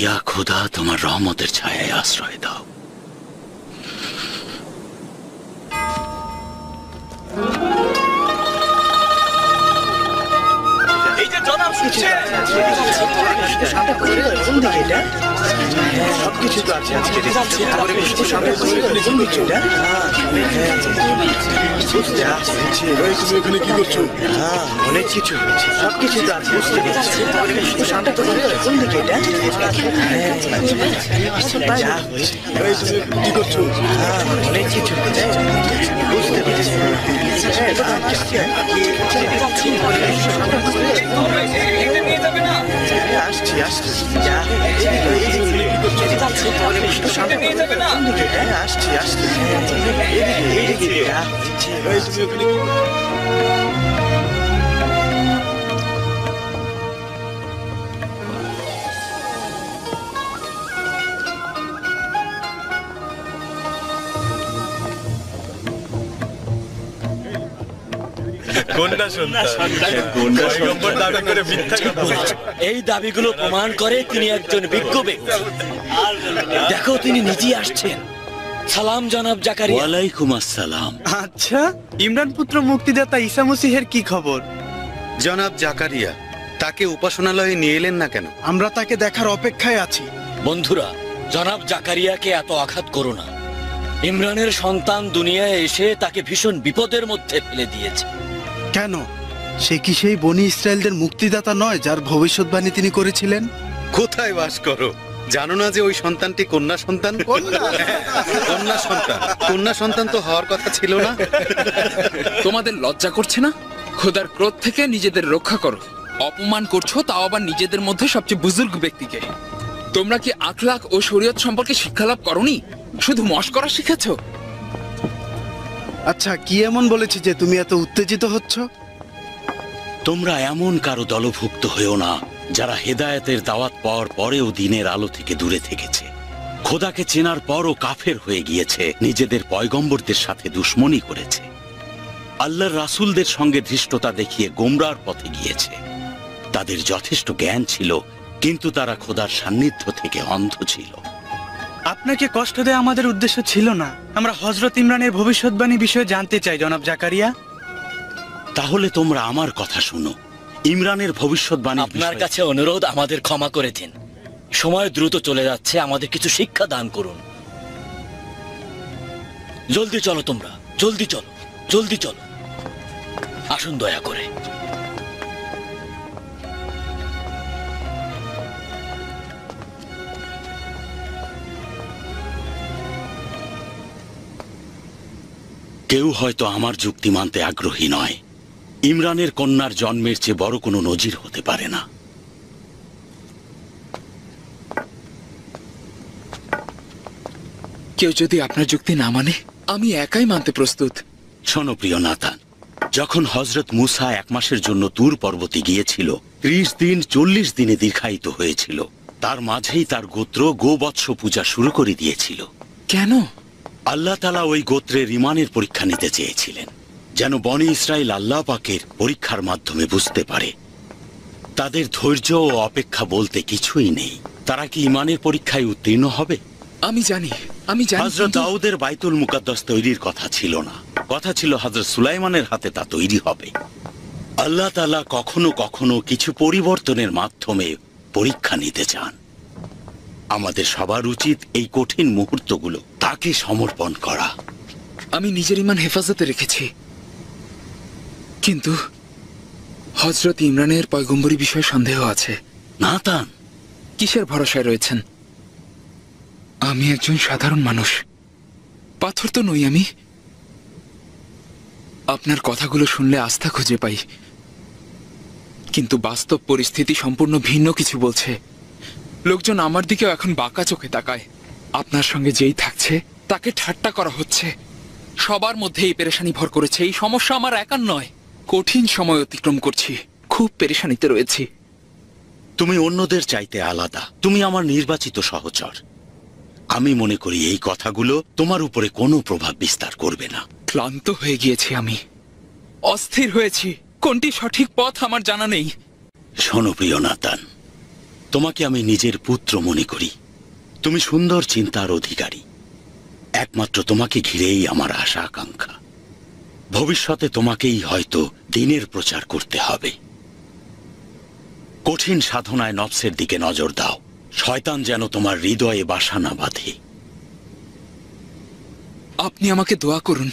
ইয়া খোদা, তোমার রহমতের ছায়ায় আশ্রয় দাও। এই যে জনাব শুনছে, সবকিছু তো আছে আজকে। তুমি এখানে কি করছো? অনেক কিছু হয়েছে, সবকিছু তো আছে। কোন দিকে এটা? যা হয়েছে, কি করছো? অনেক কিছু হয়েছে, বুঝতে পেরেছি। আসছি আসছি, যা আসছি আসছি, এদিকে যা এই দাবিগুলো প্রমাণ করে তিনি একজন বিজ্ঞ ব্যক্তি। দেখো, তিনি নিজেই আসছেন। সালাম জনাব জাকারিয়া। ওয়ালাইকুম আসসালাম। আচ্ছা, ইমরান পুত্র মুক্তিদাতা ঈসা মসীহের কি খবর? জনাব জাকারিয়া তাকে উপাসনালয়ে নিয়ে এলেন না কেন? আমরা তাকে দেখার অপেক্ষায় আছি। বন্ধুরা, জনাব জাকারিয়াকে এত আঘাত করো না। ইমরানের সন্তান দুনিয়ায় এসে তাকে ভীষণ বিপদের মধ্যে ফেলে দিয়েছে। কেন? সে কি সেই বনি ইসরায়েলদের মুক্তিদাতা নয় যার ভবিষ্যৎবাণী তিনি করেছিলেন? কোথায় বাস করো? জানো না যে ওই সন্তানটি কন্যা সন্তান? কন্যা সন্তান, কন্যা সন্তান তো হওয়ার কথা ছিল না। তোমাদের লজ্জা করছে না? খোদার ক্রোধ থেকে নিজেদের রক্ষা করো। অপমান করছো, তাও আবার নিজেদের মধ্যে সবচেয়ে বুজুর্গ ব্যক্তিকে। তোমরা কি আখলাক ও শরীয়ত সম্পর্কে শিক্ষালাভ করনি? শুধু মশকরা শিখেছো? আচ্ছা, কি এমন বলেছি যে তুমি এত উত্তেজিত হচ্ছ? তোমরা এমন কারো দলভুক্ত হয়েও না যারা হেদায়েতের দাওয়াত পাওয়ার পরেও দিনের আলো থেকে দূরে থেকেছে, খোদাকে চেনার পরও কাফের হয়ে গিয়েছে, নিজেদের পয়গম্বরদের সাথে দুশমনি করেছে, আল্লাহর রাসূলদের সঙ্গে ধৃষ্টতা দেখিয়ে গোমরার পথে গিয়েছে। তাদের যথেষ্ট জ্ঞান ছিল, কিন্তু তারা খোদার সান্নিধ্য থেকে অন্ধ ছিল। আপনাকে কষ্ট দেওয়া আমাদের উদ্দেশ্য ছিল না। আমরা হযরত ইমরানের ভবিষ্যৎবাণী বিষয়ে জানতে চাই জনাব জাকারিয়া। তাহলে তোমরা আমার কথা শুনো। ইমরানের ভবিষ্যৎবাণী আপনার কাছে অনুরোধ, আমাদের ক্ষমা করে দিন। সময় দ্রুত চলে যাচ্ছে, আমাদের কিছু শিক্ষা দান করুন। জলদি চলো তোমরা, জলদি চলো, জলদি চলো। আসুন দয়া করে। কেউ হয়তো আমার যুক্তি মানতে আগ্রহী নয়। ইমরানের কন্যার জন্মের চেয়ে বড় কোনো নজির হতে পারে না। কেউ যদি আপনার যুক্তি না মানে, আমি একাই মানতে প্রস্তুত। শোনো প্রিয় নাতান, যখন হযরত মুসা 1 মাসের জন্য তুর পর্বতে গিয়েছিল, 30 দিন 40 দিনে দীর্ঘায়িত হয়েছিল। তার মাঝেই তার গোত্র গোবৎস পূজা শুরু করে দিয়েছিল। কেন? আল্লাহ তাআলা ওই গোত্রের ঈমানের পরীক্ষা নিতে চেয়েছিলেন, যেন বনি ইসরাইল আল্লাহ পাকের পরীক্ষার মাধ্যমে বুঝতে পারে তাদের ধৈর্য ও অপেক্ষা বলতে কিছুই নেই। তারা কি ঈমানের পরীক্ষায় উত্তীর্ণ হবে? আমি জানি, আমি জানি। হযরত দাউদের বাইতুল মুকাদ্দাস তৈরির কথা ছিল না, কথা ছিল হযরত সুলাইমানের হাতে তা তৈরি হবে। আল্লাহ তাআলা কখনো কখনো কিছু পরিবর্তনের মাধ্যমে পরীক্ষা নিতে চান। আমাদের সবার উচিত এই কঠিন মুহূর্তগুলো তাকে সমর্পণ করা। আমি নিজের ঈমান হেফাজতে রেখেছি, কিন্তু হযরত ইমরানের পয়গম্বরী বিষয়ে সন্দেহ আছে। নাতান, কিসের ভরসায় রয়েছেন? আমি একজন সাধারণ মানুষ, পাথর তো নই আমি। আপনার কথাগুলো শুনলে আস্থা খুঁজে পাই, কিন্তু বাস্তব পরিস্থিতি সম্পূর্ণ ভিন্ন কিছু বলছে। লোকজন আমার দিকেও এখন বাঁকা চোখে তাকায়। আপনার সঙ্গে যেই থাকছে তাকে ঠাট্টা করা হচ্ছে। সবার মধ্যে এই পেরেশানি ভর করেছে। এই সমস্যা আমার একার নয়, কঠিন সময় অতিক্রম করছি, খুব পেরেশানিতে রয়েছি। তুমি অন্যদের চাইতে আলাদা, তুমি আমার নির্বাচিত সহচর। আমি মনে করি এই কথাগুলো তোমার উপরে কোনো প্রভাব বিস্তার করবে না। ক্লান্ত হয়ে গিয়েছি আমি, অস্থির হয়েছি। কোনটি সঠিক পথ আমার জানা নেই। শোনো প্রিয় নাতান, তোমাকে আমি নিজের পুত্র মনে করি। তুমি সুন্দর চিন্তার অধিকারী। একমাত্র তোমাকে ঘিরেই আমার আশা আকাঙ্ক্ষা। ভবিষ্যতে তোমাকেই হয়তো দ্বীনের প্রচার করতে হবে। কঠিন সাধনায় নফসের দিকে নজর দাও। শয়তান যেন তোমার হৃদয়ে বাসা না বাঁধে। আপনি আমাকে দোয়া করুন।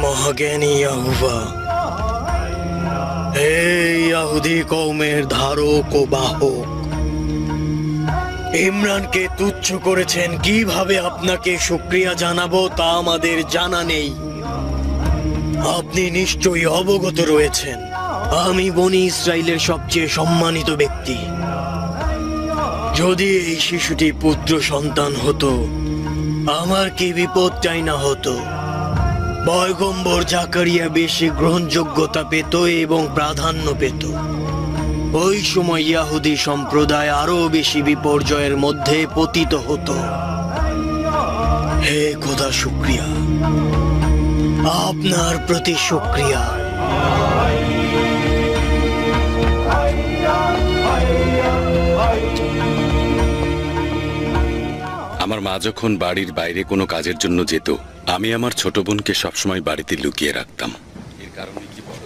মহাজ্ঞানী ইয়াহুয়া, হে ইয়াহুদি কওমের ধারক ও বাহক, ইমরানকে তুচ্ছ করেছেন, কিভাবে আপনাকে শুকরিয়া জানাবো তা আমাদের জানা নেই। আপনি নিশ্চয়ই অবগত রয়েছেন আমি বনি ইসরায়েলের সবচেয়ে সম্মানিত ব্যক্তি। যদি এই শিশুটি পুত্র সন্তান হতো, আমার কি বিপদটাই না হতো। পয়গম্বর জাকারিয়া বেশি গ্রহণযোগ্যতা পেত এবং প্রাধান্য পেত। ওই সময় ইয়াহুদি সম্প্রদায় আরো বেশি বিপর্যয়ের মধ্যে পতিত হতো। হে খোদা, শুকরিয়া, আপনার প্রতি শুকরিয়া। আমার মা যখন বাড়ির বাইরে কোনো কাজের জন্য যেত, আমি আমার ছোট বোনকে সবসময় বাড়িতে লুকিয়ে রাখতাম। এর কারণে কি বড়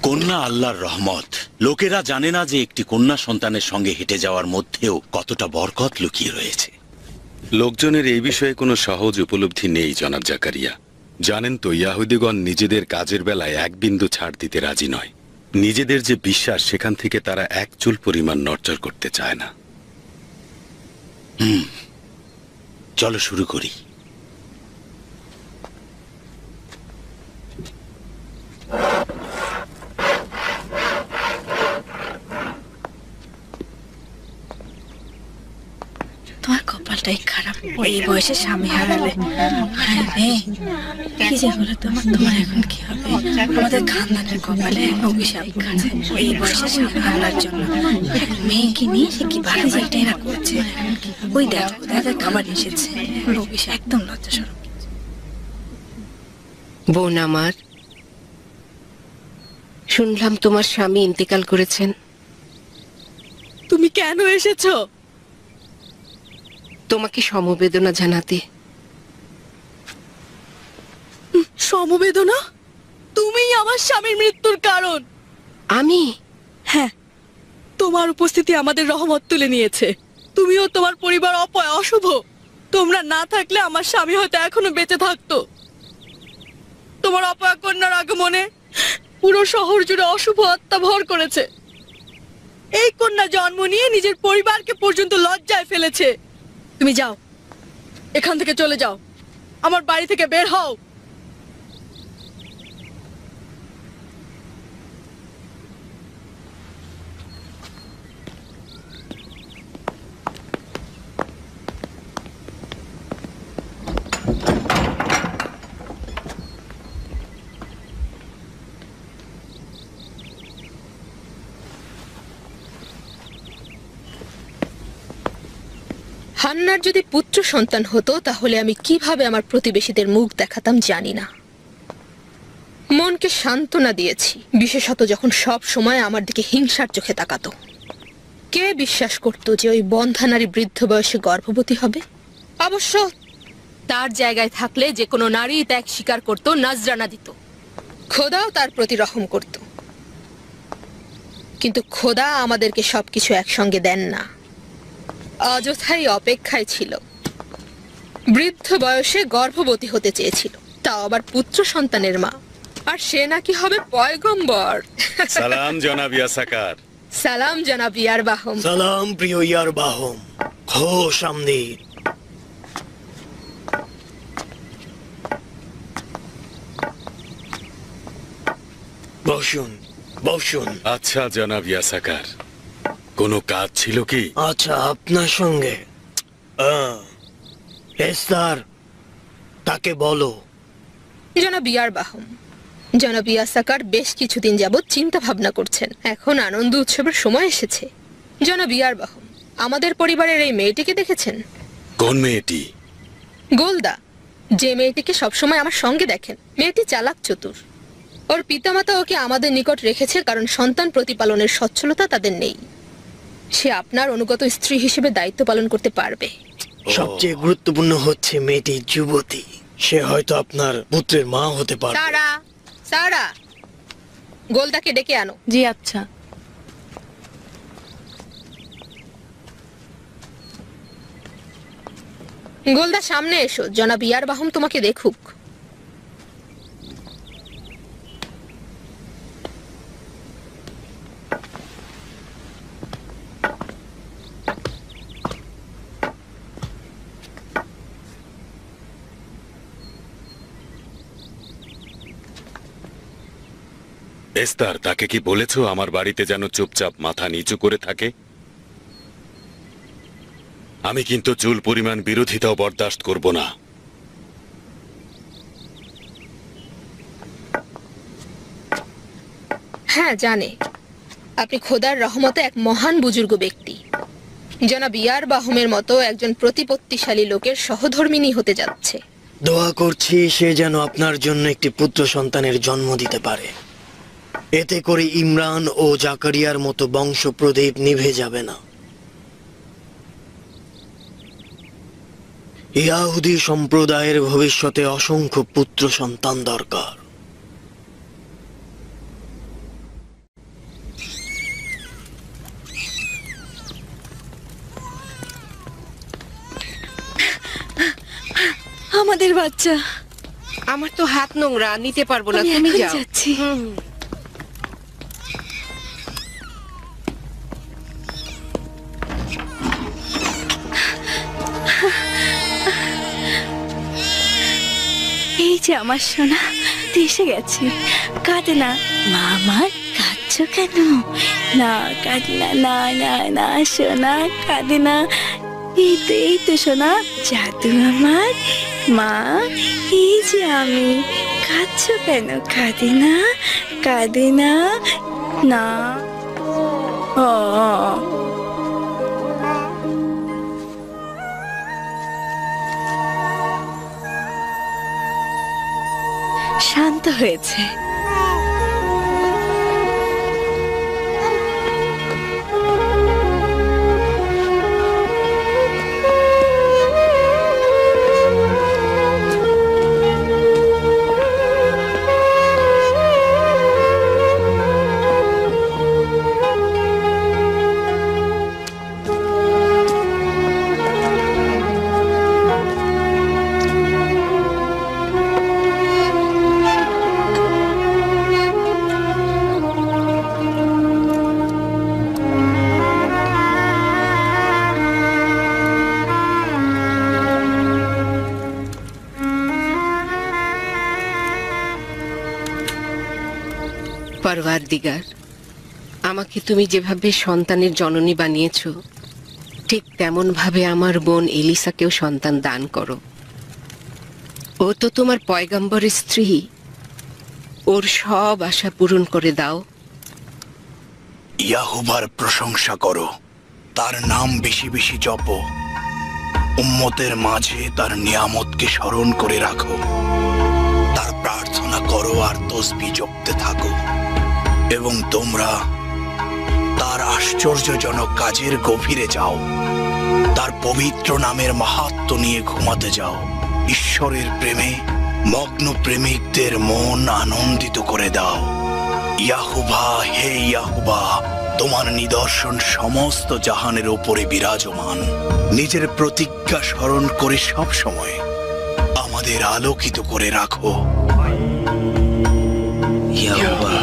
কন্যা আল্লাহর রহমত। লোকেরা জানে না যে একটি কন্যা সন্তানের সঙ্গে হেঁটে যাওয়ার মধ্যেও কতটা বরকত লুকিয়ে রয়েছে। লোকজনের এই বিষয়ে কোনো সহজ উপলব্ধি নেই জনাব জাকারিয়া। জানেন তো, ইয়াহুদিগণ নিজেদের কাজের বেলায় এক বিন্দু ছাড় দিতে রাজি নয়। নিজেদের যে বিশ্বাস, সেখান থেকে তারা এক চুল পরিমাণ নড়চড় করতে চায় না। চলো শুরু করি। তোমার কপালটাই খারাপ, এই বয়সে স্বামী হারালে। হায় রে, কি যে হলো তোমার। তোমার এখন কি হবে? আমাদের খানদানের কপালে অভিশাপ আছে, এই বয়সে স্বামী হারার জন্য। এক মেয়েকে নিয়ে সে কি বাড়াবাড়িটা এরা করছে। ওই দেখো, দাদা খাবার এসেছে। অভিশাপ, একদম লজ্জাস্বরূপ। বোন আমার, শুনলাম তোমার স্বামী ইন্তেকাল করেছেন। তুমি কেন এসেছো? তোমাকে সমবেদনা জানাতে। সমবেদনা? তুমিই আমার স্বামীর মৃত্যুর কারণ। আমি? হ্যাঁ, তোমার উপস্থিতি আমাদের রহমত তুলে নিয়েছে। তুমিও তোমার পরিবার অশুভ। তোমরা না থাকলে আমার স্বামী হয়তো এখনো বেঁচে থাকতো। তোমার অপয়া কন্যার আগমনে পুরো শহর জুড়ে অশুভ আত্মা ভর করেছে। এই কন্যা জন্ম নিয়ে নিজের পরিবারকে পর্যন্ত লজ্জায় ফেলেছে। তুমি যাও, এখান থেকে চলে যাও, আমার বাড়ি থেকে বের হও। আপনার যদি পুত্র সন্তান হতো তাহলে আমি কিভাবে আমার প্রতিবেশীদের মুখ দেখাতাম জানি না। মনকে সান্ত্বনা দিয়েছি, বিশেষত যখন সব সময় আমার দিকে হিংসার চোখে তাকাতো। কে বিশ্বাস করতো যে ওই বন্ধ্যা নারী বৃদ্ধ বয়সে গর্ভবতী হবে? অবশ্য তার জায়গায় থাকলে যে কোনো নারী ত্যাগ স্বীকার করতো, নাজরানা দিত, খোদাও তার প্রতি রহম করত। কিন্তু খোদা আমাদেরকে সবকিছু একসঙ্গে দেন না, অযথাই অপেক্ষায় ছিল। বৃদ্ধ বয়সে গর্ভবতী হতে চেয়েছিল, তাও আবার পুত্র সন্তানের মা, আর সে নাকি হবে পয়গম্বর। সালাম জনাব ইয়াসাকার। সালাম জনাব ইয়ারবাহম। সালাম প্রিয় ইয়ারবাহম, খোশ আমদিদ। বসুন বসুন। আচ্ছা জনাব ইয়াসাকার, কোনো কাজ ছিল কি? আচ্ছা, আপনার সঙ্গে এস্তার, তাকে বলো। জনাব ইয়ারবাহম, জনাব ইয়াসাকার বেশ কিছুদিন যাবৎ চিন্তা ভাবনা করছেন। এখন আনন্দ উৎসবের সময় এসেছে। জনাব ইয়ারবাহম, আমাদের পরিবারের এই মেয়েটিকে দেখেছেন? কোন মেয়েটি? গোলদা, যে মেয়েটিকে সবসময় আমার সঙ্গে দেখেন। মেয়েটি চালাক চতুর। ওর পিতামাতা ওকে আমাদের নিকট রেখেছে কারণ সন্তান প্রতিপালনের সচ্ছলতা তাদের নেই। সে আপনার অনুগত স্ত্রী হিসেবে দায়িত্ব পালন করতে পারবে। সবচেয়ে গুরুত্বপূর্ণ হচ্ছে মেয়েটি যুবতী, সে হয়তো আপনার পুত্রের মা হতে পারে। সারা, সারা, গোলদাকে ডেকে আনো। জি আচ্ছা। গোলদা সামনে এসো, জনাব ইয়ারবাহম তোমাকে দেখুক। এস্তার, তাকে কি বলেছো আমার বাড়িতে যেন চুপচাপ মাথা নিচু করে থাকে? আমি কিন্তু চুল পরিমাণ বিরোধিতাও বরদাস্ত করব না। হ্যাঁ জানে, আপনি খোদার রহমতে এক মহান বুজুর্গ ব্যক্তি। জনাব ইয়ারবাহমের মতো একজন প্রতিপত্তিশালী লোকের সহধর্মিণী হতে যাচ্ছে। দোয়া করছি সে যেন আপনার জন্য একটি পুত্র সন্তানের জন্ম দিতে পারে। এতে করে ইমরান ও জাকারিয়ার মতো বংশ প্রদীপ নিভে যাবে না। ইয়াহুদি সম্প্রদায়ের ভবিষ্যতে অসংখ্য পুত্র সন্তান দরকার। আমাদের বাচ্চা। আমার তো হাত নোংরা, নিতে পারবো না, আমি তুমি এখন যাও। যাচ্ছি। এই যে আমার সোনা, তুই এসে গেছি। কাঁদে না মা, আমার কাঁদছো কেন? না কাঁদে না, না না না সোনা, কাঁদে না। এই তো সোনা, জাদু আমার মা, এই যে আমি। কাঁদছো কেন? কাঁদে না, কাঁদে না, না। ও শান্ত হয়েছে। পরওয়ারদিগার, আমাকে তুমি যেভাবে সন্তানের জননী বানিয়েছো, ঠিক তেমন ভাবে আমার বোন এলিসাকেও সন্তান দান করো। ও তো তোমার পয়গম্বরের স্ত্রী, ওর সব আশা পূরণ করে দাও। ইয়াহুবার প্রশংসা করো, তার নাম বেশি বেশি জপো। উম্মতের মাঝে তার নিয়ামতকে স্মরণ করে রাখো, তার প্রার্থনা করো আর তসবিহ জপতে থাকো, এবং তোমরা তার আশ্চর্যজনক কাজের গভীরে যাও, তার পবিত্র নামের মাহাত্ম্য নিয়ে ঘুমাতে যাও। ঈশ্বরের প্রেমে মগ্ন প্রেমিকদের মন আনন্দিত করে দাও। ইয়াহুবা, হে ইয়াহুবা, তোমার নিদর্শন সমস্ত জাহানের উপরে বিরাজমান। নিজের প্রতিজ্ঞা স্মরণ করে সব সময় আমাদের আলোকিত করে রাখো। ইয়াহুবা,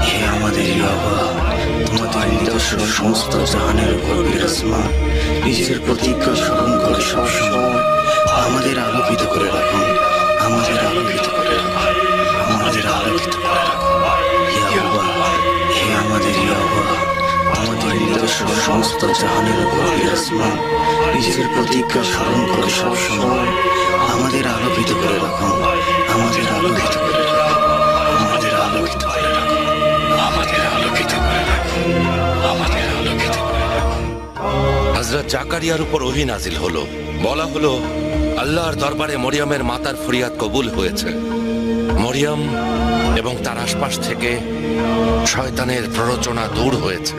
হে আমাদের ইয়াহুবা, তোমাদের নিদর্শন সমস্ত জাহানের উপর বিরাজমান। নিজের প্রতিজ্ঞা স্মরণ করে সব সময় আমাদের আলোকিত করে রাখুন, আমাদের আলোকিত করে রাখুন, আমাদের আলোকিত করে রাখুন। ইয়াহুবা, হে আমাদের ইয়াহুবা, তোমাদের নিদর্শন সমস্ত জাহানের উপর বিরাজমান। নিজের প্রতিজ্ঞা স্মরণ করে সব সময় আমাদের আলোকিত করে রাখুন, আমাদের আলোকিত করে রাখুন, আমাদের আলোকিত করে রাখুন, আমাদের আলোকিত করে রাখুন, আমাদের আলোকিত করে রাখুন। হযরত জাকারিয়ার উপর ওহী নাজিল হলো। বলা হলো, আল্লাহর দরবারে মরিয়মের মাতার ফরিয়াদ কবুল হয়েছে। মরিয়ম এবং তার আশপাশ থেকে শয়তানের প্ররোচনা দূর হয়েছে।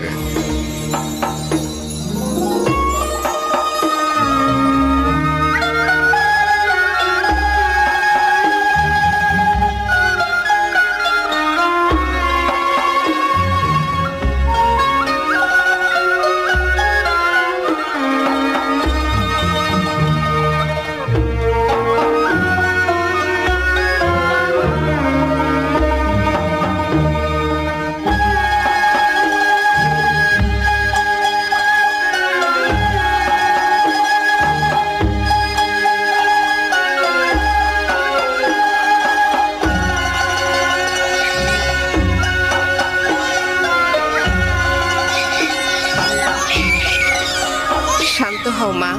শান্ত হও মা,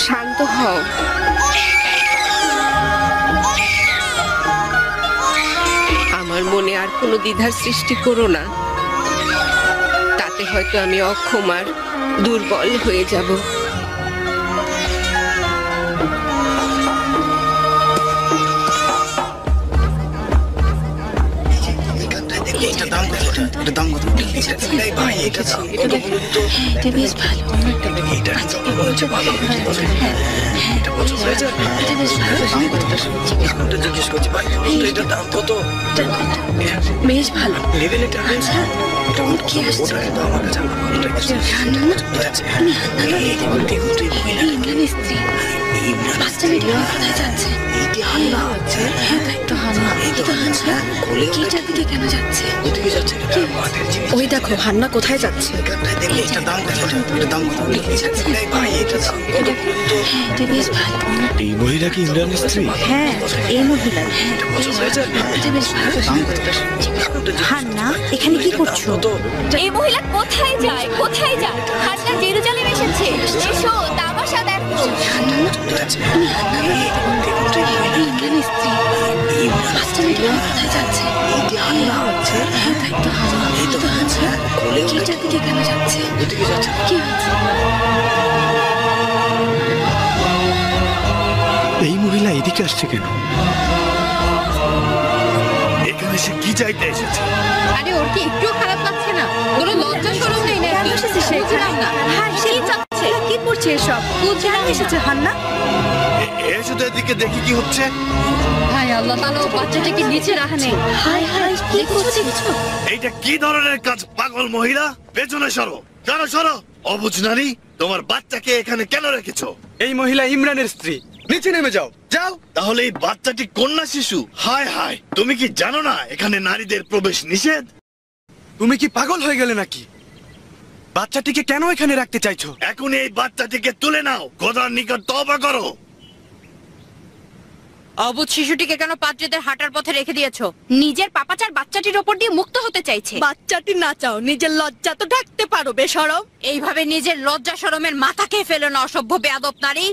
শান্ত হও। আমার মনে আর কোনো দ্বিধার সৃষ্টি করো না, তাতে হয়তো আমি অক্ষম আর দুর্বল হয়ে যাব। বেশ ভালো ওই দেখো হান্না কোথায় যাচ্ছে। এই মহিলা কি ইমরানের স্ত্রী? হ্যাঁ, এই মহিলা। হান্না, এখানে কি করছো? এই মহিলা কোথায় যায়, কোথায় যায়? হান্না জেরুজালেম এসেছে। এসো তামাশা দেখো। ইমরানের স্ত্রী। কোথায় যাচ্ছে? হ্যাঁ, তাই তো হান্না। কিটার দিকে কেন যাচ্ছে? কি হয়েছে? এই মহিলা এদিকে আসছে কেন? এখানে সে কি চাইতে এসেছে? আরে ওর কি একটু খারাপ লাগছে না? কোনো লজ্জা শরম নেই নাকি? বুঝলাম না। হ্যাঁ, সেই চাচ্ছে। কি করছে এসব? বুঝলাম এসেছে হান্না। এসো তো এদিকে দেখি কি হচ্ছে। হায় আল্লাহ তাআলা, ও বাচ্চাটাকে নিচে রাখছে। হায় হায়, কি করছে? এইটা কি ধরনের কাজ পাগল মহিলা? পেছনে সরো, সরো। অবুঝ নারী, তোমার বাচ্চাকে এখানে কেন রেখেছো? এই মহিলা ইমরানের স্ত্রী। নিচে নেমে যাও, যাও। তাহলে এই বাচ্চাটি কন্যা শিশু। হায় হায়, তুমি কি জানো না এখানে নারীদের প্রবেশ নিষেধ? তুমি কি পাগল হয়ে গেলে নাকি? বাচ্চাটিকে কেন এখানে রাখতে চাইছো? এখন এই বাচ্চাটিকে তুলে নাও, খোদার নিকট তওবা করো। অবুঝ শিশুটিকে কেন পাদ্রীদের হাঁটার পথে রেখে দিয়েছো? নিজের পাপাচার বাচ্চাটির ওপর দিয়ে মুক্ত হতে চাইছে। বাচ্চাটি না চাও, নিজের লজ্জা তো ঢাকতে পারো বেশরম। এইভাবে নিজের লজ্জা শরমের মাথাকে ফেলো না, অসভ্য বেয়াদব নারী।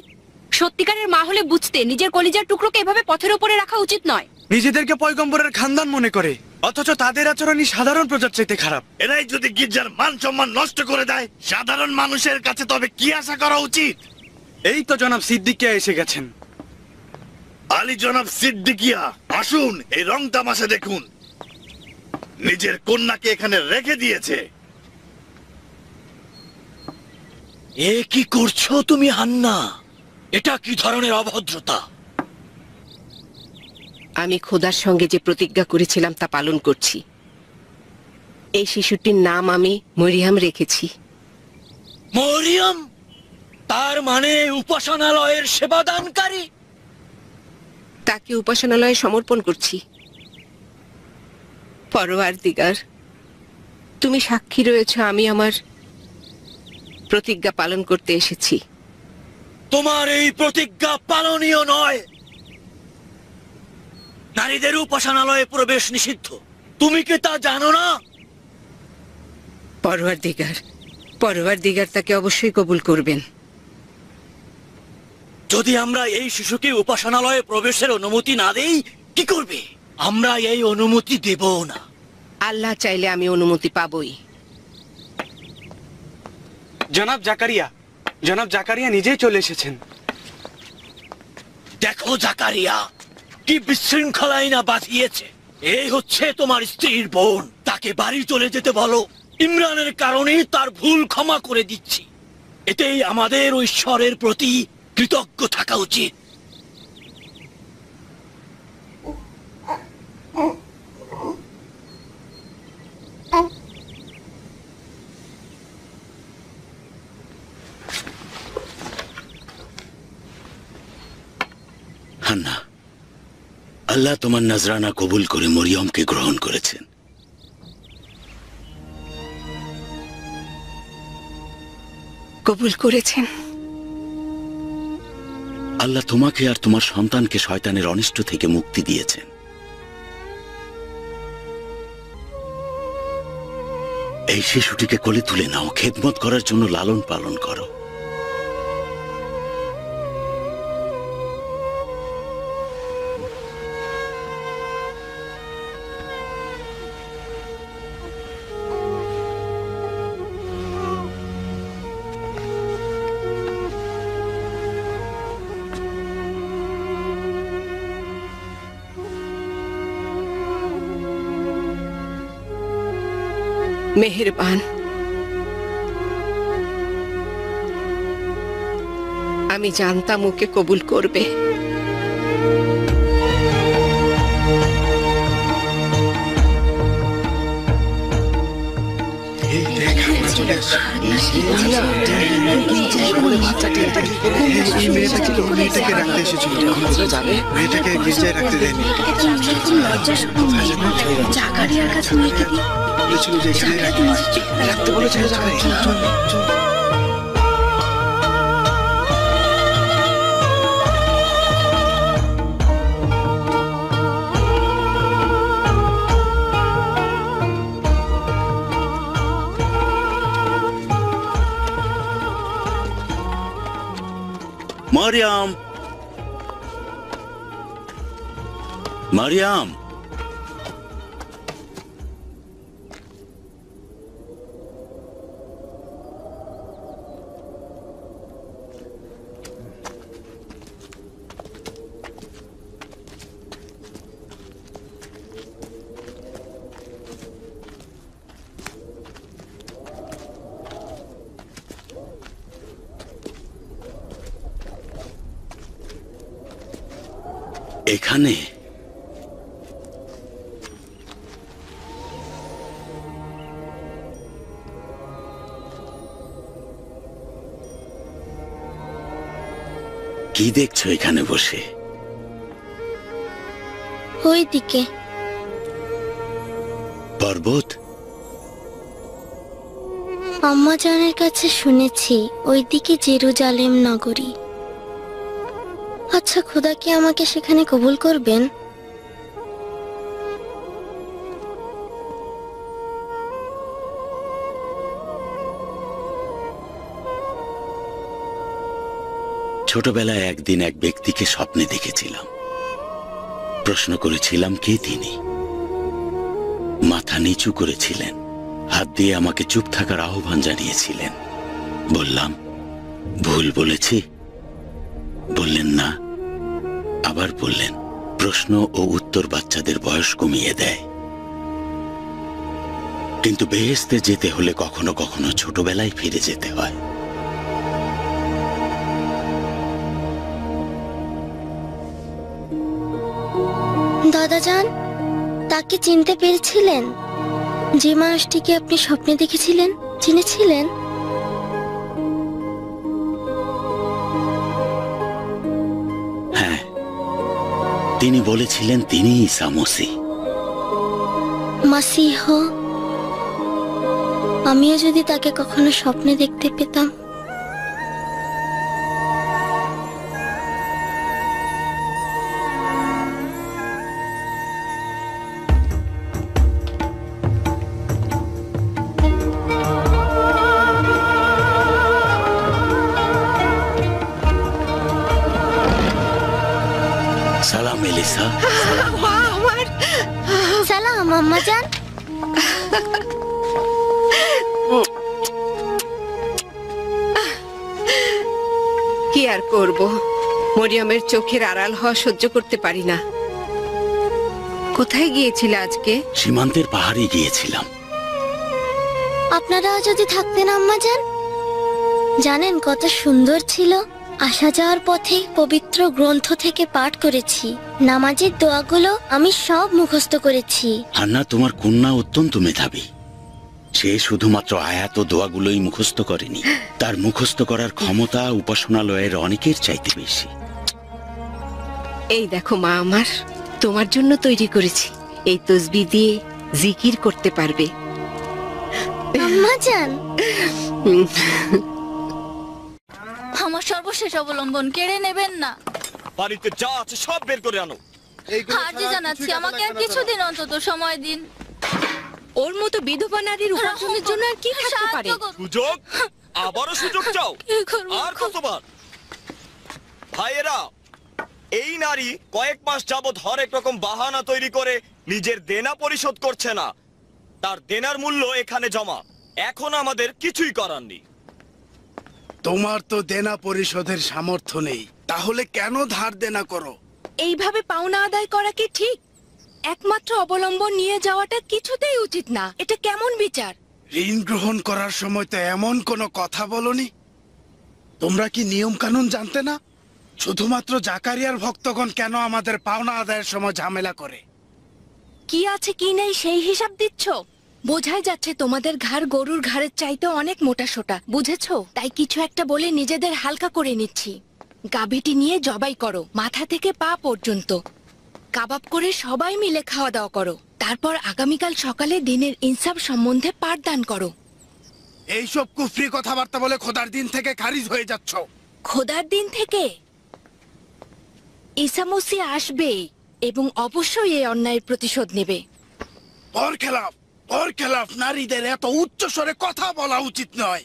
সত্যিকারের মা হলে বুঝতে নিজের কলিজার টুকরোকে এভাবে পথের উপরে রাখা উচিত নয়। নিজেদেরকে পয়গম্বরের খানদান মনে করে, অথচ তাদের আচরণই সাধারণ প্রজার চাইতে খারাপ। এরাই যদি গির্জার মান সম্মান নষ্ট করে দেয়, সাধারণ মানুষের কাছে তবে কি আশা করা উচিত? এই তো জনাব সিদ্দিকিয়া এসে গেছেন। আলী জনাব সিদ্দিকিয়া, আসুন এই রং তামাশা দেখুন। নিজের কন্যাকে এখানে রেখে দিয়েছে। এ কি করছো তুমি হান্না? এটা কি ধরনের অভদ্রতা? আমি খোদার সঙ্গে যে প্রতিজ্ঞা করেছিলাম তা পালন করছি। এই শিশুটির নাম আমি মরিয়াম রেখেছি। মরিয়ম? তার মানে উপাসনালয়ের সেবাদানকারী? তাকে উপাসনালয়ে সমর্পণ করছি। পরওয়ারদিগার, তুমি সাক্ষী রয়েছ আমি আমার প্রতিজ্ঞা পালন করতে এসেছি। তোমার এই প্রতিজ্ঞা পালনীয় নয়। নারীদের উপাসনালয়ে প্রবেশ নিষিদ্ধ। তুমি কি তা জানো না? পরওয়ারদিগার তাকে অবশ্যই কবুল করবেন। যদি আমরা এই শিশুকে উপাসনালয়ে প্রবেশের অনুমতি না দেই, কি করবে? আমরা এই অনুমতি দেব না। আল্লাহ চাইলে আমি অনুমতি পাবই। জনাব জাকারিয়া নিজেই চলে এসেছেন। দেখো জাকারিয়া, কি বিশৃঙ্খলাই না বাঁধিয়েছে। এই হচ্ছে তোমার স্ত্রীর বোন। তাকে বাড়ি চলে যেতে বলো। ইমরানের কারণে তার ভুল ক্ষমা করে দিচ্ছি। এতেই আমাদের ঈশ্বরের প্রতি কৃতজ্ঞ থাকা উচিত। হান্না, আল্লাহ তোমার নজরানা কবুল করে মরিয়মকে গ্রহণ করেছেন। কবুল করেছেন। আল্লাহ তোমাকে আর তোমার সন্তানকে শয়তানের অনিষ্ট থেকে মুক্তি দিয়েছেন। এই শিশুটিকে কোলে তুলে নাও, খেদমত করার জন্য লালন পালন করো। মেহেরবান, আমি জানতাম ওকে কবুল করবে। মেয়েটাকে রাখতে এসেছিল, মেয়েটাকে গির্জায় রাখতে দেয়নি। জাকারিয়ার কাছে মেয়েকে দিয়ে বলেছিল যে এখানে রাখতে বলেছিল জাকারিয়া। মারিয়াম, মারিয়াম, এখানে কি দেখছো এখানে বসে? ওইদিকে পর্বত। আম্মা জানের কাছে শুনেছি ওইদিকে জেরুজালেম নগরী। আচ্ছা, খোদা কি আমাকে সেখানে কবুল করবেন? ছোটবেলায় একদিন এক ব্যক্তিকে স্বপ্নে দেখেছিলাম। প্রশ্ন করেছিলাম কে তিনি। মাথা নিচু করেছিলেন, হাত দিয়ে আমাকে চুপ থাকার আহ্বান জানিয়েছিলেন। বললাম, ভুল বলেছি? বললেন না, আবার বললেন প্রশ্ন ও উত্তর বাচ্চাদের বয়স কমিয়ে দেয়। কিন্তু বেহেশতে যেতে হলে কখনো কখনো ছোটবেলায় ফিরে যেতে হয়। দাদাজান, তাকে চিনতে পেরেছিলেন? যে মানুষটিকে আপনি স্বপ্নে দেখেছিলেন, চিনেছিলেন? হ্যাঁ, তিনি বলেছিলেন তিনি ঈসা মসীহ। মাসিহ, আমিও যদি তাকে কখনো স্বপ্নে দেখতে পেতাম। সালাম এলিসা। সালাম আম্মা জান। কি আর করব, মরিয়মের চোখের আড়াল হওয়া সহ্য করতে পারি না। কোথায় গিয়েছিলে আজকে? সীমান্তের পাহাড়ে গিয়েছিলাম। আপনারা যদি থাকতেন আম্মা জান, জানেন কত সুন্দর ছিল। আসা যাওয়ার পথে পবিত্র গ্রন্থ থেকে পাঠ করেছি। নামাজের দোয়াগুলো আমি সব মুখস্থ করেছি। হান্না, তোমার কন্যা অত্যন্ত মেধাবী। সে শুধুমাত্র আয়াত ও দোয়াগুলোই মুখস্থ করেনি, তার মুখস্থ করার ক্ষমতা উপাসনালয়ের অনেকের চাইতে বেশি। এই দেখো মা আমার, তোমার জন্য তৈরি করেছি। এই তসবিহ দিয়ে জিকির করতে পারবে। আম্মা জান, আমার সর্বশেষ অবলম্বন কেড়ে নেবেন না। বাড়িতে যা আছে সব বের করে আনো। হার্জি জানাচ্ছি, আমাকে আর কিছুদিন অন্তত সময় দিন। ওর মতো বিধবা নারীর উপার্জনের জন্য আর কি থাকতে পারে? সুযোগ? আবারও সুযোগ চাও? আর কতবার? ভাইয়েরা, এই নারী কয়েক মাস যাবৎ হরেক রকম বাহানা তৈরি করে নিজের দেনা পরিশোধ করছে না। তার দেনার মূল্য এখানে জমা। এখন আমাদের কিছুই করার নেই। তোমার তো দেনা পরিশোধের সামর্থ্য নেই, তাহলে কেন ধার দেনা করো? এইভাবে পাওনা আদায় করা কি ঠিক? একমাত্র অবলম্বন নিয়ে যাওয়াটা কিছুতেই উচিত না। এটা কেমন বিচার? ঋণ গ্রহণ করার সময় তো এমন কোনো কথা বলনি। তোমরা কি নিয়ম কানুন জানতে না? শুধুমাত্র জাকারিয়ার ভক্তগণ কেন আমাদের পাওনা আদায়ের সময় ঝামেলা করে? কি আছে কি নেই সেই হিসাব দিচ্ছ? বোঝাই যাচ্ছে তোমাদের ঘাড় গরুর ঘাড়ের চাইতে অনেক মোটা সোটা, বুঝেছো? তাই কিছু একটা বলে নিজেদের হালকা করে নিচ্ছি। গাভীটি নিয়ে জবাই করো, মাথা থেকে পা পর্যন্ত। কাবাব করে সবাই মিলে খাওয়া দাওয়া করো। তারপর আগামীকাল সকালে দিনের ইনসাফ সম্বন্ধে পাঠদান করো। এইসব কুফরি কথাবার্তা বলে খোদার দিন থেকে খারিজ হয়ে যাচ্ছ। খোদার দিন থেকে? ঈসা মসীহ আসবে এবং অবশ্যই এই অন্যায়ের প্রতিশোধ নেবে। ওর খেলাফ নারীদের এত উচ্চ স্বরে কথা বলা উচিত নয়।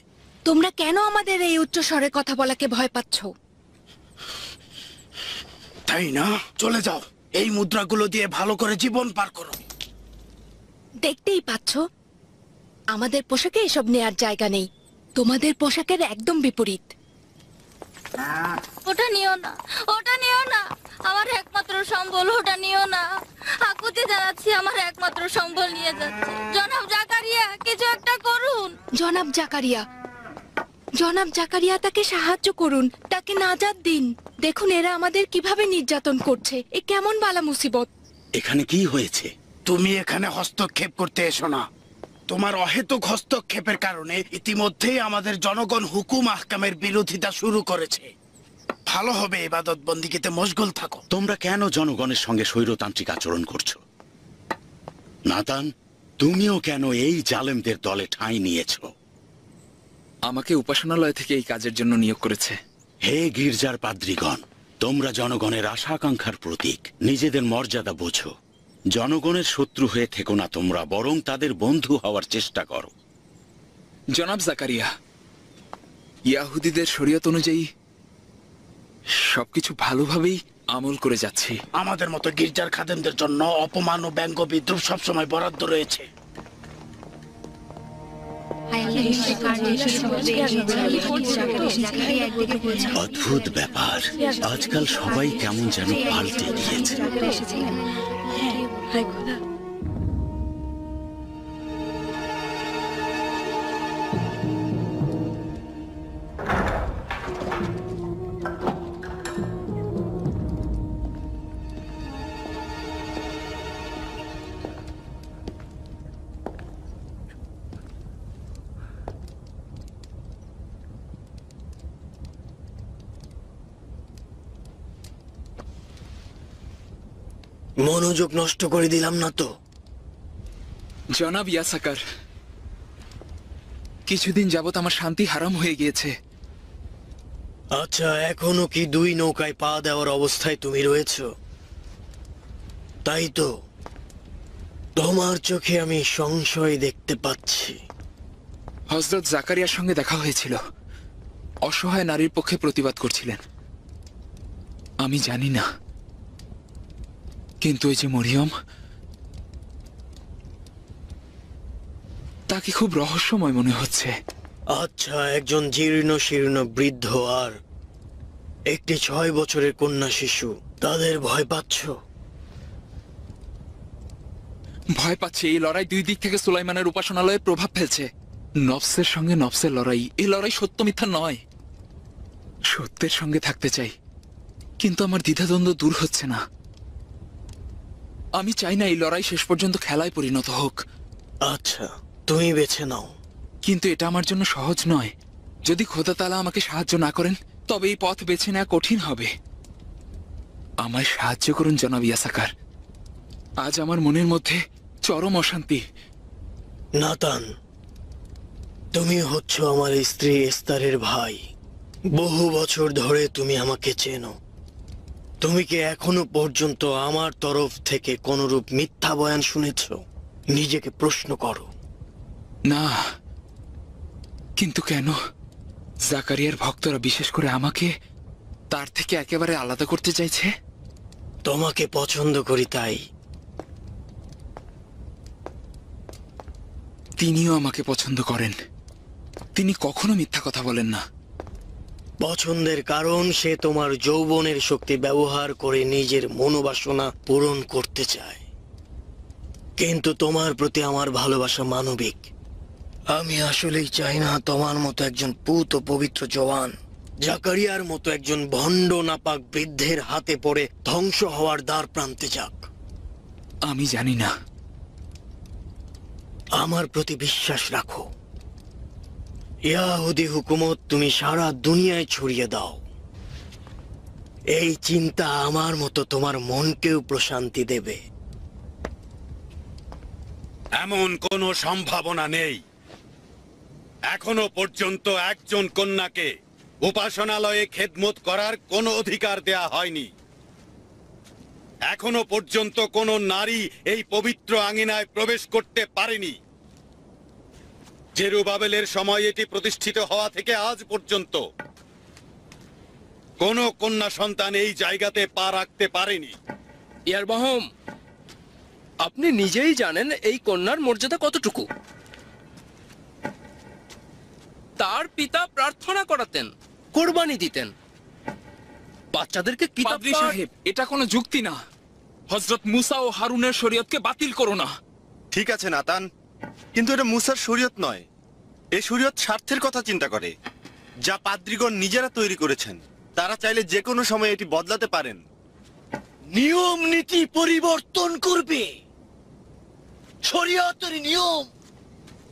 তোমরা কেন আমাদের এই উচ্চ স্বরে কথা বলাকে ভয় পাচ্ছ? তাই না? চলে যাও, এই মুদ্রাগুলো দিয়ে ভালো করে জীবন পার করো। দেখতেই পাচ্ছ, আমাদের পোশাকে এসব নেয়ার জায়গা নেই। তোমাদের পোশাকের একদম বিপরীত। ওটা নিও না, ওটা নিও না, আমার একমাত্র সম্বল। ওটা নিও না, আকুতি জানাচ্ছি, আমার একমাত্র সম্বল নিয়ে যাচ্ছে। জনাব জাকারিয়া, কিছু একটা করুন। জনাব জাকারিয়া, জনাব জাকারিয়া, তাকে সাহায্য করুন, তাকে নাজাত দিন। দেখুন এরা আমাদের কিভাবে নির্যাতন করছে। এ কেমন বালা মুসিবত! এখানে কি হয়েছে? তুমি এখানে হস্তক্ষেপ করতে এসো না। তোমার অহেতুক হস্তক্ষেপের কারণে ইতিমধ্যেই আমাদের জনগণ হুকুম আহকামের বিরোধিতা শুরু করেছে। ভালো হবে ইবাদত বন্দিগিতে মশগুল থাকো। তোমরা কেন জনগণের সঙ্গে স্বৈরতান্ত্রিক আচরণ করছো? নাতান, তুমিও কেন এই জালেমদের দলে ঠাঁই নিয়েছো? আমাকে উপাসনালয় থেকে এই কাজের জন্য নিয়োগ করেছে। হে গির্জার পাদ্রীগণ, তোমরা জনগণের আশা আকাঙ্ক্ষার প্রতীক। নিজেদের মর্যাদা বোঝো। জনগণের শত্রু হয়ে থেকো না তোমরা, বরং তাদের বন্ধু হওয়ার চেষ্টা করো। জনাব জাকারিয়া, ইয়াহুদীদের শরীয়ত অনুযায়ী সবকিছু ভালোভাবেই আমল করে যাচ্ছি। আমাদের মতো গির্জার খাদেমদের জন্য অপমান ও ব্যঙ্গ বিদ্রুপ সবসময় বরাদ্দ রয়েছে। অদ্ভুত ব্যাপার, আজকাল সবাই কেমন যেন পাল্টে গিয়েছে। মনোযোগ নষ্ট করে দিলাম না তো? জনাব ইয়াসাকার, কিছুদিন যাবত আমার শান্তি হারাম হয়ে গিয়েছে। আচ্ছা, এখনো কি দুই নৌকায় পা দেওয়ার অবস্থায় তুমি রয়েছ? তাই তো, তোমার চোখে আমি সংশয় দেখতে পাচ্ছি। হযরত জাকারিয়ার সঙ্গে দেখা হয়েছিল, অসহায় নারীর পক্ষে প্রতিবাদ করছিলেন। আমি জানি না, কিন্তু ওই যে মরিয়ম, তাকে খুব রহস্যময় মনে হচ্ছে। আচ্ছা, একজন জীর্ণ শীর্ণ বৃদ্ধ আর একটি 6 বছরের কন্যা শিশু, তাদের ভয় পাচ্ছ? ভয় পাচ্ছে। এই লড়াই দুই দিক থেকে সুলাইমানের উপাসনালয়ে প্রভাব ফেলছে। নফসের সঙ্গে নফসের লড়াই। এই লড়াই সত্য মিথ্যা নয়। সত্যের সঙ্গে থাকতে চাই, কিন্তু আমার দ্বিধাদ্বন্দ্ব দূর হচ্ছে না। আমি চাই না এই লড়াই শেষ পর্যন্ত খেলায় পরিণত হোক। আচ্ছা, তুমি বেছে নাও। কিন্তু এটা আমার জন্য সহজ নয়। যদি খোদা তাআলা আমাকে সাহায্য না করেন, তবে এই পথ বেছে নেওয়া কঠিন হবে। আমায় সাহায্য করুন জনাব ইয়াসাকার। আজ আমার মনের মধ্যে চরম অশান্তি। নাতান, তুমি হচ্ছ আমার স্ত্রী এস্তারের ভাই। বহু বছর ধরে তুমি আমাকে চেনো। তুমি কি এখনো পর্যন্ত আমার তরফ থেকে কোনরূপ মিথ্যা বয়ান শুনেছ? নিজেকে প্রশ্ন করো। না, কিন্তু কেন? জাকারিয়ার ভক্তরা বিশেষ করে আমাকে তার থেকে একেবারে আলাদা করতে চাইছে। তোমাকে পছন্দ করি তাই। তিনিও আমাকে পছন্দ করেন। তিনি কখনো মিথ্যা কথা বলেন না। পছন্দের কারণ সে তোমার যৌবনের শক্তি ব্যবহার করে নিজের মনোবাসনা পূরণ করতে চায়। কিন্তু তোমার প্রতি আমার ভালোবাসা মানবিক। আমি আসলেই চাই না তোমার মতো একজন পুত ও পবিত্র জওয়ান জাকারিয়ার মতো একজন ভণ্ড নাপাক বৃদ্ধের হাতে পড়ে ধ্বংস হওয়ার দ্বার প্রান্তে যাক। আমি জানি না। আমার প্রতি বিশ্বাস রাখো। ইয়াহুদি হুকুমত তুমি সারা দুনিয়ায় ছড়িয়ে দাও। এই চিন্তা আমার মতো তোমার মনকেও প্রশান্তি দেবে। এমন কোনো সম্ভাবনা নেই। এখনো পর্যন্ত একজন কন্যাকে উপাসনালয়ে খেদমত করার কোনো অধিকার দেয়া হয়নি। এখনো পর্যন্ত কোনো নারী এই পবিত্র আঙিনায় প্রবেশ করতে পারেনি। জেরুবাবেলের সময় এটি প্রতিষ্ঠিত হওয়া থেকে আজ পর্যন্ত কোনো কন্যা সন্তান এই জায়গাতে পা রাখতে পারেনি। ইয়ারবাহম, আপনি নিজেই জানেন এই কন্যার মর্যাদা কতটুকু। তার পিতা প্রার্থনা করাতেন, কোরবানি দিতেন, বাচ্চাদেরকে কিতাব পাদ্রী সাহেব, এটা কোনো যুক্তি না। হযরত মুসা ও হারুনের শরীয়তকে বাতিল করো না। ঠিক আছে নাতান, কিন্তু এটা মুসার শরীয়ত নয়। এই শরীয়ত স্বার্থের কথা চিন্তা করে, যা পাদ্রীগণ নিজেরা তৈরি করেছেন। তারা চাইলে যে কোনো সময় এটি বদলাতে পারেন। নিয়ম নীতি পরিবর্তন করবে, শরীয়তের নিয়ম।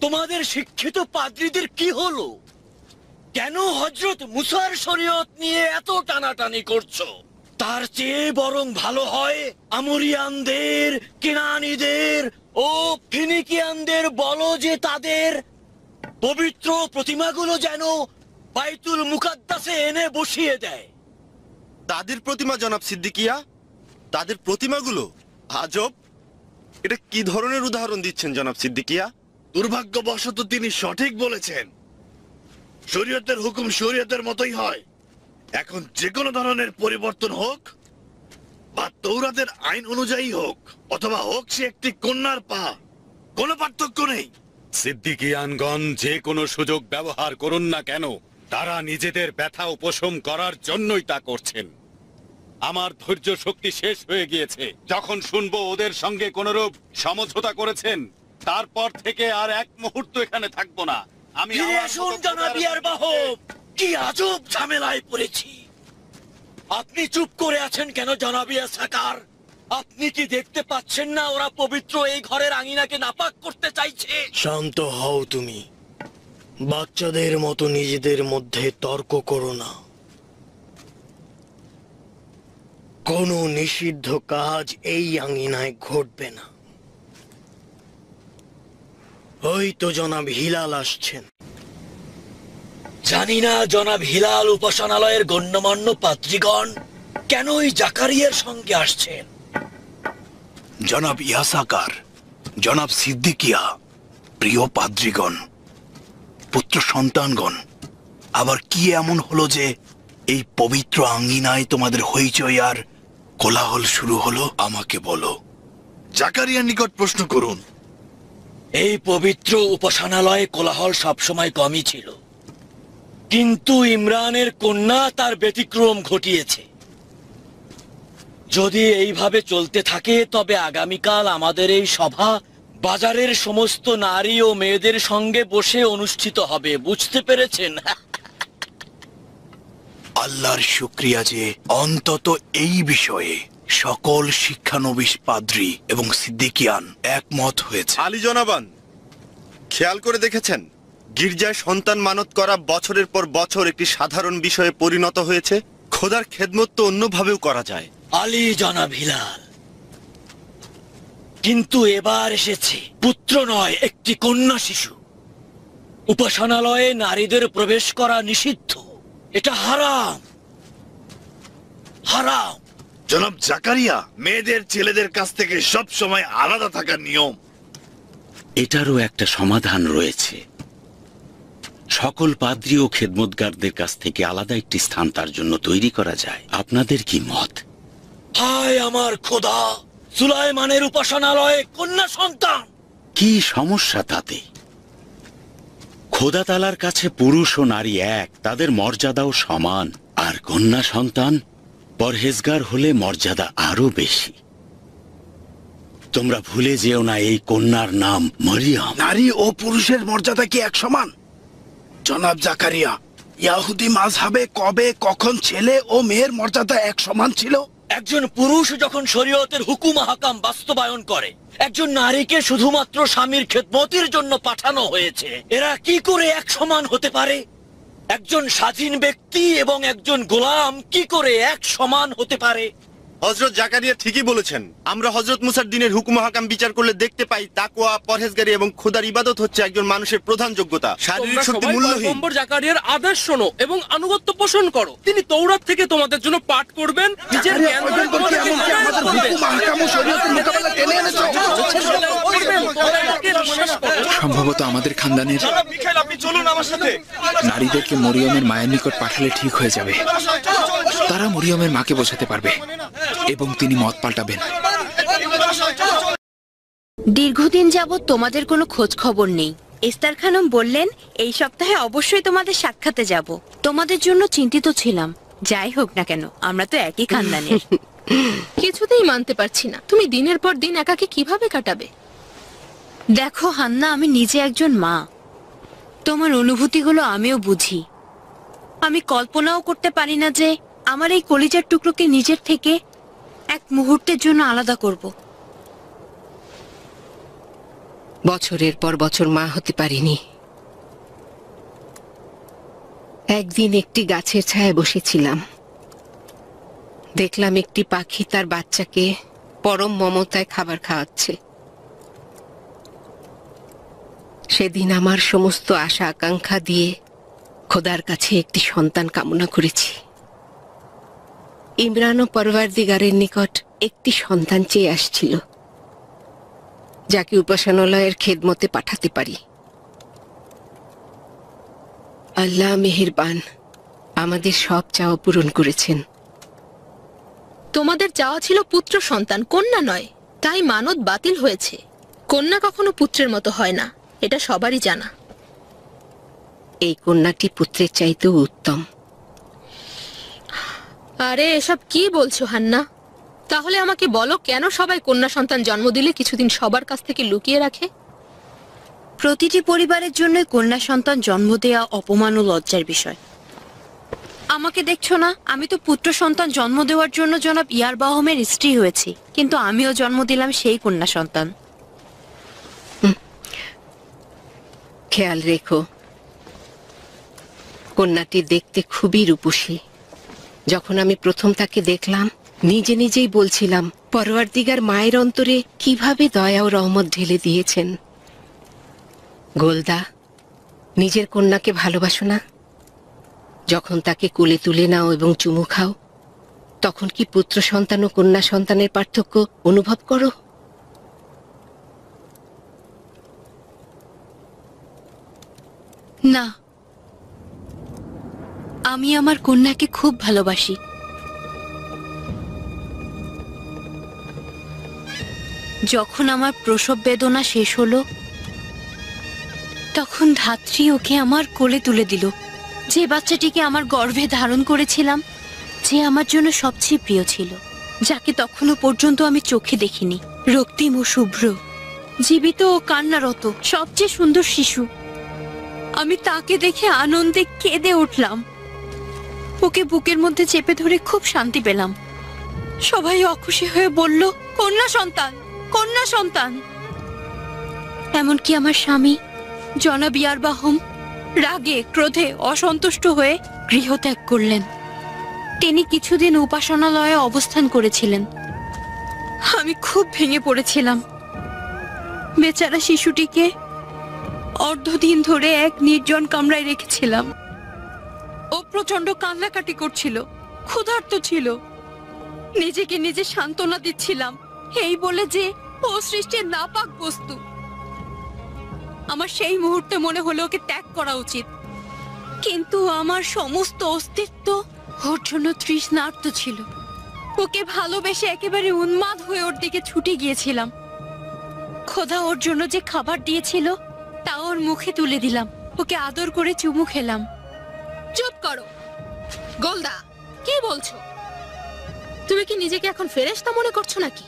তোমাদের শিক্ষিত পাদ্রীদের কি হলো? কেন হযরত মুসার শরীয়ত নিয়ে এত টানাটানি করছো? তার চেয়ে বরং ভালো হয় আমরিয়ানদের, কিনানীদের ও ফিনিকিয়ানদের বলো যে তাদের পবিত্র প্রতিমাগুলো যেন বাইতুল মুকাদ্দাসে এনে বসিয়ে দেয়। তাদের প্রতিমা জনাব সিদ্দিকিয়া, তাদের প্রতিমাগুলো আজব। এটা কি ধরনের উদাহরণ দিচ্ছেন জনাব সিদ্দিকিয়া? দুর্ভাগ্যবশত তিনি সঠিক বলেছেন। শরীয়তের হুকুম শরীয়তের মতোই হয়। এখন যে কোনো ধরনের পরিবর্তন হোক, বা তৌরাতের আইন অনুযায়ী হোক, অথবা হোক সে একটি কন্যার পা, কোনো পার্থক্য নেই। সিদ্দিকিয়ানগণ যে কোনো সুযোগ ব্যবহার করুন না কেন, তারা নিজেদের ব্যথা উপশম করার জন্যই তা করছেন। আমার ধৈর্য শক্তি শেষ হয়ে গিয়েছে। যখন শুনবো ওদের সঙ্গে কোনরূপ সমঝোতা করেছেন, তারপর থেকে আর এক মুহূর্ত এখানে থাকবো না। আমি ফিরে আসুন জনাবিয়ার বাহক, কি আজব ঝামেলায় পড়েছি। আপনি চুপ করে আছেন কেন জনাবিয়া সাকার? আপনি কি দেখতে পাচ্ছেন না ওরা পবিত্র এই ঘরের আঙিনাকে নাপাক করতে চাইছে? শান্ত হও তুমি, বাচ্চাদের মতো নিজেদের মধ্যে তর্ক করো না। কোনো নিষিদ্ধ কাজ এই আঙিনায় ঘটবে না। ওই তো জনাব হিলাল আসছেন। জানি না জনাব হিলাল উপাসনালয়ের গণ্যমান্য পাত্রীগণ কেন ওই জাকারিয়ার সঙ্গে আসছেন। জনাব ইয়াসাকার, জনাব সিদ্দিকিয়া, প্রিয় পাদ্রীগণ, পুত্র সন্তানগণ, আবার কি এমন হলো যে এই পবিত্র আঙ্গিনায় তোমাদের হইচই আর কোলাহল শুরু হলো? আমাকে বলো। জাকারিয়ার নিকট প্রশ্ন করুন। এই পবিত্র উপাসনালয়ে কোলাহল সবসময় কমই ছিল, কিন্তু ইমরানের কন্যা তার ব্যতিক্রম ঘটিয়েছে। যদি এইভাবে চলতে থাকে তবে আগামীকাল আমাদের এই সভা বাজারের সমস্ত নারী ও মেয়েদের সঙ্গে বসে অনুষ্ঠিত হবে। বুঝতে পেরেছেন? আল্লাহর শুকরিয়া যে অন্তত এই বিষয়ে সকল শিক্ষানবিশ পাদ্রী এবং সিদ্দিকিয়ান একমত হয়েছে। আলী জনাবান, খেয়াল করে দেখেছেন গির্জায় সন্তান মানত করা বছরের পর বছর একটি সাধারণ বিষয়ে পরিণত হয়েছে? খোদার খেদমত তো অন্যভাবেও করা যায়। আলী জনাব হিলাল, কিন্তু এবার এসেছে পুত্র নয়, একটি কন্যা শিশু। উপাসনালয়ে নারীদের প্রবেশ করা নিষিদ্ধ। এটা হারাম, হারাম। জনাব জাকারিয়া, মেয়েদের ছেলেদের কাছ থেকে সব সময় আলাদা থাকার নিয়ম। এটারও একটা সমাধান রয়েছে। সকল পাদ্রী ও খেদমতগারদের কাছ থেকে আলাদা একটি স্থান তার জন্য তৈরি করা যায়। আপনাদের কি মত? হায় আমার খোদা, সুলাইমানের উপাসনালয়ে কন্যা সন্তান। কি সমস্যা তাতে? খোদা তাআলার কাছে পুরুষ ও নারী এক, তাদের মর্যাদাও সমান। আর কন্যা সন্তান পরহেজগার হলে মর্যাদা আরো বেশি। তোমরা ভুলে যেও না এই কন্যার নাম মরিয়ম। নারী ও পুরুষের মর্যাদা কি এক সমান? জনাব জাকারিয়া, ইয়াহুদি মাযহাবে কবে কখন ছেলে ও মেয়ের মর্যাদা এক সমান ছিল? একজন পুরুষ যখন শরীয়তের হুকুম হাকাম বাস্তবায়ন করে, একজন নারীকে শুধুমাত্র স্বামীর খেদমতের জন্য পাঠানো হয়েছে। এরা কি করে এক সমান হতে পারে? একজন স্বাধীন ব্যক্তি এবং একজন গোলাম কি করে এক সমান হতে পারে? হযরত জাকারিয়া ঠিকই বলেছেন। আমরা হযরত মুসার দিনের হুকুম হাকাম বিচার করলে দেখতে পাই তাকওয়া, পরহেজগারি এবং খোদার ইবাদত হচ্ছে একজন মানুষের প্রধান যোগ্যতা। শারীরিক শক্তি মূল্যহীন। পয়গম্বর জাকারিয়ার আদেশ শোনো এবং আনুগত্য পোষণ করো। তিনি তৌরাত থেকে তোমাদের জন্য পাঠ করবেন। নিজের জ্ঞান দিয়ে তোমাদেরকে আমাদের হুকুম হাকাম ও শরীয়তের মোকাবেলা টেনে এনেছো। সম্ভবত আমাদের খানদানের আপনি চলুন আমার সাথে। নারীদেরকে মরিয়মের মায়ের নিকট পাঠালে ঠিক হয়ে যাবে। তারা মরিয়মের মাকে বোঝাতে পারবে এবং তিনি মত পাল্টাবেন। দীর্ঘদিন যাবৎ তোমাদের কোনো খোঁজ খবর নেই। ইস্তার খানম বললেন এই সপ্তাহে অবশ্যই তোমাদের সাক্ষাতে যাব। তোমাদের জন্য চিন্তিত ছিলাম। যাই হোক না কেন, আমরা তো একই খানদানের। কিছুতেই মানতে পারছি না, তুমি দিনের পর দিন একাকী কিভাবে কাটাবে? দেখো হান্না, আমি নিজে একজন মা। তোমার অনুভূতিগুলো আমিও বুঝি। আমি কল্পনাও করতে পারি না যে আমার এই কলিজার টুকরোকে নিজের থেকে এক মুহূর্তের জন্য আলাদা করব। বছরের পর বছর মা হতে পারিনি। একদিন একটি গাছের ছায়ায় বসেছিলাম, দেখলাম একটি পাখি তার বাচ্চাকে পরম মমতায় খাবার খাওয়াচ্ছে। সেদিন আমার সমস্ত আশা আকাঙ্ক্ষা দিয়ে খোদার কাছে একটি সন্তান কামনা করেছি। ইমরান ও পরওয়ারদিগারের নিকট একটি সন্তান চেয়ে আসছিল, যাকে উপাসনালয়ের খেদমতে পাঠাতে পারি। আল্লাহ মেহেরবান আমাদের সব চাওয়া পূরণ করেছেন। তোমাদের চাওয়া ছিল পুত্র সন্তান, কন্যা নয়, তাই মানত বাতিল হয়েছে। কন্যা কখনো পুত্রের মতো হয় না। এটা সবারই জানা। এই কন্যাটি পুত্রের চাইতেও উত্তম। আরে এসব কি বলছো হান্না? তাহলে আমাকে বলো, কেন সবাই কন্যা সন্তান জন্ম দিলে কিছুদিন সবার কাছ থেকে লুকিয়ে রাখে? প্রতিটি পরিবারের জন্য কন্যা সন্তান জন্ম দেওয়া অপমান ও লজ্জার বিষয়। আমাকে দেখছো না, আমি তো পুত্র সন্তান জন্ম দেওয়ার জন্য জনাব ইয়ারবাহমের স্ত্রী হয়েছি, কিন্তু আমিও জন্ম দিলাম সেই কন্যা সন্তান। খেয়াল রেখো, কন্যাটি দেখতে খুবই রূপসী। যখন আমি প্রথম তাকে দেখলাম, নিজে নিজেই বলছিলাম, পরওয়ারদিগার মায়ের অন্তরে কিভাবে দয়া ও রহমত ঢেলে দিয়েছেন। গোলদা, নিজের কন্যাকে ভালোবাসো না? যখন তাকে কোলে তুলে নাও এবং চুমু খাও, তখন কি পুত্র সন্তান ও কন্যা সন্তানের পার্থক্য অনুভব করো? না, আমি আমার কন্যাকে খুব ভালোবাসি। যখন আমার প্রসব বেদনা শেষ হলো, তখন ধাত্রী ওকে আমার কোলে তুলে দিল। যে বাচ্চাটিকে আমার গর্ভে ধারণ করেছিলাম, যে আমার জন্য সবচেয়ে প্রিয় ছিল, যাকে তখনও পর্যন্ত আমি চোখে দেখিনি, রক্তিম ও শুভ্র, জীবিত ও কান্নারত, সবচেয়ে সুন্দর শিশু, আমি তাকে দেখে আনন্দে কেঁদে উঠলাম। ওকে বুকের মধ্যে চেপে ধরে খুব শান্তি পেলাম। সবাই অখুশি হয়ে বলল, কন্যা সন্তান, কন্যা সন্তান। এমনকি আমার স্বামী জনাব ইয়ারবাহম রাগে ক্রোধে অসন্তুষ্ট হয়ে গৃহত্যাগ করলেন। তিনি কিছুদিন উপাসনালয়ে অবস্থান করেছিলেন। আমি খুব ভেঙে পড়েছিলাম। বেচারা শিশুটিকে অর্ধদিন ধরে এক নির্জন কামরায় রেখেছিলাম। ও প্রচন্ড কান্নাকাটি করছিল, ক্ষুধার্ত ছিল। নিজেকে নিজে সান্ত্বনা দিচ্ছিলাম এই বলে যে ও সৃষ্টির নাপাক বস্তু। আমার সেই মুহূর্তে মনে হলো ওকে ত্যাগ করা উচিত, কিন্তু আমার সমস্ত অস্তিত্ব ওর জন্য তৃষ্ণার্ত ছিল। ওকে ভালোবেসে একেবারে উন্মাদ হয়ে ওর দিকে ছুটে গিয়েছিলাম। খোদা ওর জন্য যে খাবার দিয়েছিল তা ওর মুখে তুলে দিলাম, ওকে আদর করে চুমু খেলাম। চুপ করো গোলদা, কি বলছো? তুমি কি নিজেকে এখন ফেরেশতা মনে করছো নাকি?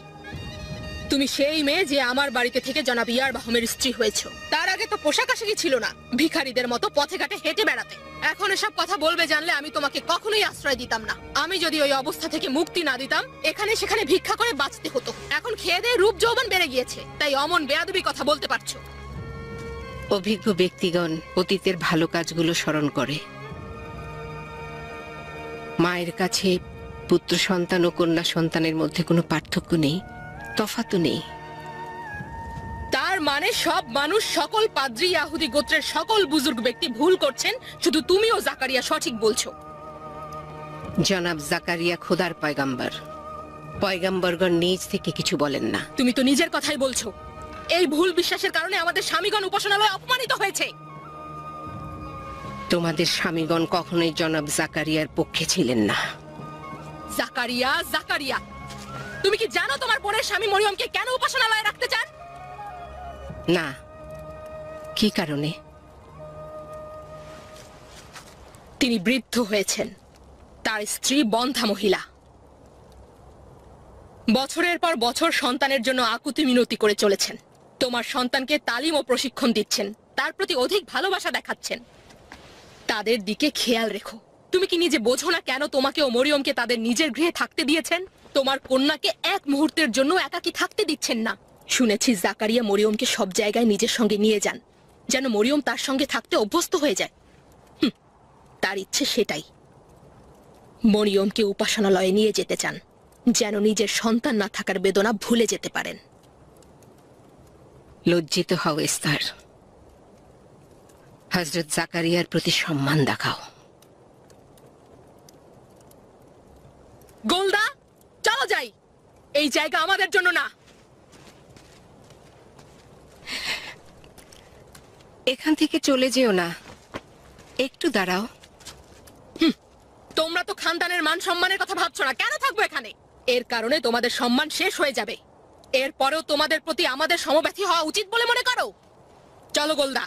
তুমি সেই মেয়ে যে আমার বাড়িতে থেকে জনাব ইয়ারবাহমের স্ত্রী হয়েছো। তার আগে তো পোশাক আশাকই ছিল না, ভিখারিদের মতো পথে ঘাটে হেঁটে বেড়াতে। এখন এসব কথা বলবে জানলে আমি তোমাকে কখনোই আশ্রয় দিতাম না। আমি যদি ওই অবস্থা থেকে মুক্তি না দিতাম, এখানে সেখানে ভিক্ষা করে বাঁচতে হতো। এখন খেয়ে দিয়ে রূপ যৌবন বেড়ে গিয়েছে, তাই অমন বেয়াদবি কথা বলতে পারছো। অভিজ্ঞ ব্যক্তিগণ অতীতের ভালো কাজগুলো স্মরণ করে। মায়ের কাছে পুত্র সন্তান ও কন্যা সন্তানের মধ্যে কোনো পার্থক্য নেই, তফাৎও নেই। তার মানে সব মানুষ, সকল পাদ্রী, ইয়াহুদি গোত্রের সকল বুজুর্গ ব্যক্তি ভুল করছেন, শুধু তুমি ও জাকারিয়া সঠিক বলছো। জনাব জাকারিয়া খোদার পয়গাম্বর, পয়গাম্বরগণ নিজ থেকে কিছু বলেন না। তুমি তো নিজের কথাই বলছো। এই ভুল বিশ্বাসের কারণে আমাদের স্বামীগণ উপাসনালয়ে অপমানিত হয়েছে। তোমাদের স্বামীগণ কখনোই জনাব জাকারিয়ার পক্ষে ছিলেন না। জাকারিয়া, জাকারিয়া, তুমি কি জানো তোমার বোনের স্বামী মরিয়মকে কেন উপাসনালয়ে রাখতে চান? না, কি কারণে? তিনি বৃদ্ধ হয়েছেন, তার স্ত্রী বন্ধ্যা মহিলা। বছরের পর বছর সন্তানের জন্য আকুতি মিনতি করে চলেছেন। তোমার সন্তানকে তালিম ও প্রশিক্ষণ দিচ্ছেন, তার প্রতি অধিক ভালোবাসা দেখাচ্ছেন। তাদের দিকে খেয়াল রেখো। তুমি কি নিজে বোঝো না কেন তোমাকে ও মরিয়মকে তাদের নিজের গৃহে থাকতে দিয়েছেন? তোমার কন্যাকে এক মুহূর্তের জন্য একাকী থাকতে দিচ্ছেন না। শুনেছি জাকারিয়া মরিয়মকে সব জায়গায় নিজের সঙ্গে নিয়ে যান, যেন মরিয়ম তার সঙ্গে থাকতে অভ্যস্ত হয়ে যায়। তার ইচ্ছে সেটাই, মরিয়মকে উপাসনালয়ে নিয়ে যেতে চান, যেন নিজের সন্তান না থাকার বেদনা ভুলে যেতে পারেন। লজ্জিত হও এস্তার, হযরত জাকারিয়ার প্রতি সম্মান দেখাও। গোলদা, চলো যাই, এই জায়গা আমাদের জন্য না। এখান থেকে চলে যেও না, একটু দাঁড়াও। তোমরা তো খানদানের মান সম্মানের কথা ভাবছো না, কেন থাকবো এখানে? এর কারণে তোমাদের সম্মান শেষ হয়ে যাবে। এরপরেও তোমাদের প্রতি আমাদের সমব্যথী হওয়া উচিত বলে মনে করো? চলো গোলদা।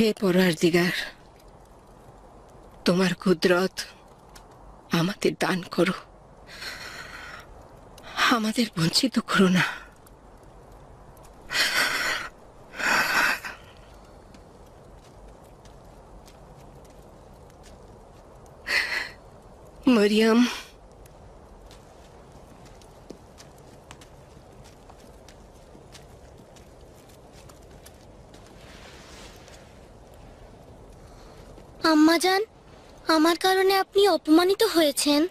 হে পরওয়ারদিগার, তোমার কুদরত আমাদের দান করো, আমাদের বঞ্চিত করো না। মরিয়ম, আম্মাজান, আমার কারণে আপনি অপমানিত হয়েছেন।